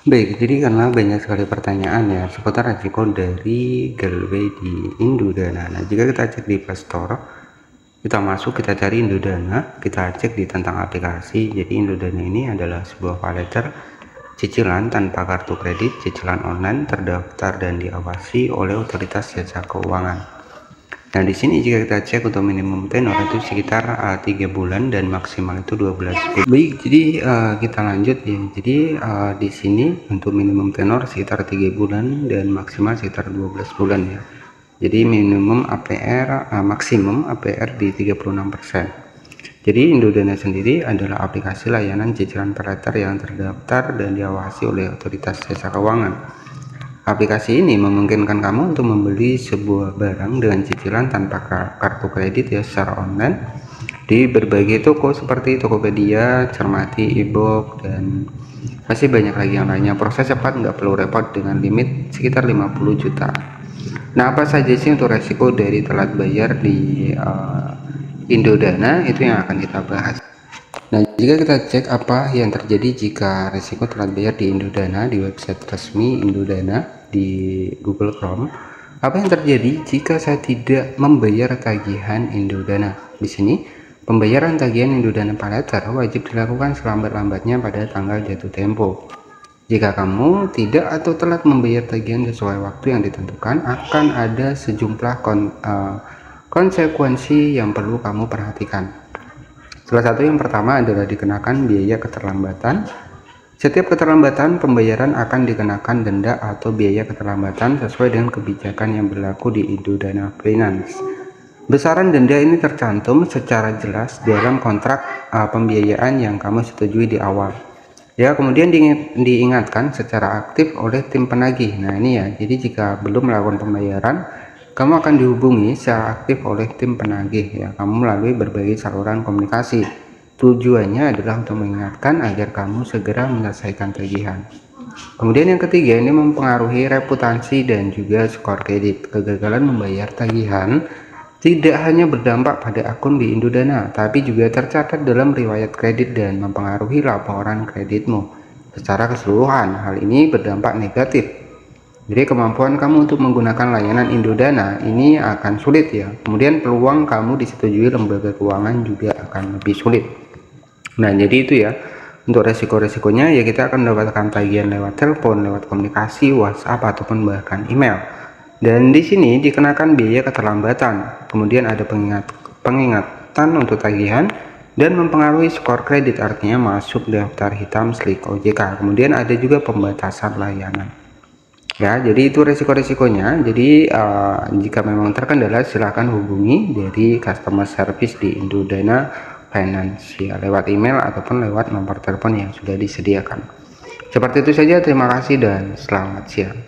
Baik, jadi karena banyak sekali pertanyaan ya seputar resiko dari Galway di Indodana. Nah, jika kita cek di Play Store, kita masuk, kita cari Indodana, kita cek di tentang aplikasi. Jadi Indodana ini adalah sebuah paylater cicilan tanpa kartu kredit, cicilan online, terdaftar dan diawasi oleh otoritas jasa keuangan. Nah, di sini jika kita cek untuk minimum tenor itu sekitar 3 bulan dan maksimal itu 12 bulan. Baik, jadi kita lanjut ya. Jadi di sini untuk minimum tenor sekitar 3 bulan dan maksimal sekitar 12 bulan ya. Jadi minimum APR, maksimum APR di 36%. Jadi Indodana sendiri adalah aplikasi layanan cicilan paylater yang terdaftar dan diawasi oleh otoritas jasa keuangan. Aplikasi ini memungkinkan kamu untuk membeli sebuah barang dengan cicilan tanpa kartu kredit ya secara online di berbagai toko seperti Tokopedia, Cermati, e-book, dan masih banyak lagi yang lainnya. Proses cepat, nggak perlu repot dengan limit sekitar 50 juta. Nah, apa saja sih untuk resiko dari telat bayar di Indodana, itu yang akan kita bahas. Nah, jika kita cek apa yang terjadi jika resiko telat bayar di Indodana di website resmi Indodana di Google Chrome, apa yang terjadi jika saya tidak membayar tagihan Indodana? Di sini, pembayaran tagihan Indodana paylater wajib dilakukan selambat-lambatnya pada tanggal jatuh tempo. Jika kamu tidak atau telat membayar tagihan sesuai waktu yang ditentukan, akan ada sejumlah konsekuensi yang perlu kamu perhatikan. Salah satu yang pertama adalah dikenakan biaya keterlambatan. Setiap keterlambatan pembayaran akan dikenakan denda atau biaya keterlambatan sesuai dengan kebijakan yang berlaku di Indodana Finance. Besaran denda ini tercantum secara jelas dalam kontrak pembiayaan yang kamu setujui di awal. Ya, kemudian diingatkan secara aktif oleh tim penagih. Nah, ini ya. Jadi jika belum melakukan pembayaran, kamu akan dihubungi secara aktif oleh tim penagih ya, kamu melalui berbagai saluran komunikasi. Tujuannya adalah untuk mengingatkan agar kamu segera menyelesaikan tagihan. Kemudian yang ketiga, ini mempengaruhi reputasi dan juga skor kredit. Kegagalan membayar tagihan tidak hanya berdampak pada akun di Indodana, tapi juga tercatat dalam riwayat kredit dan mempengaruhi laporan kreditmu secara keseluruhan. Hal ini berdampak negatif. Jadi kemampuan kamu untuk menggunakan layanan Indodana ini akan sulit ya. Kemudian peluang kamu disetujui lembaga keuangan juga akan lebih sulit. Nah, jadi itu ya. Untuk resiko-resikonya ya, kita akan mendapatkan tagihan lewat telepon, lewat komunikasi, WhatsApp, ataupun bahkan email. Dan di sini dikenakan biaya keterlambatan. Kemudian ada pengingatan untuk tagihan dan mempengaruhi skor kredit, artinya masuk daftar hitam SLIK OJK. Kemudian ada juga pembatasan layanan. Ya, jadi itu resiko-resikonya. Jadi jika memang terkendala, silahkan hubungi dari customer service di Indodana Finance ya, lewat email ataupun lewat nomor telepon yang sudah disediakan. Seperti itu saja, terima kasih dan selamat siang.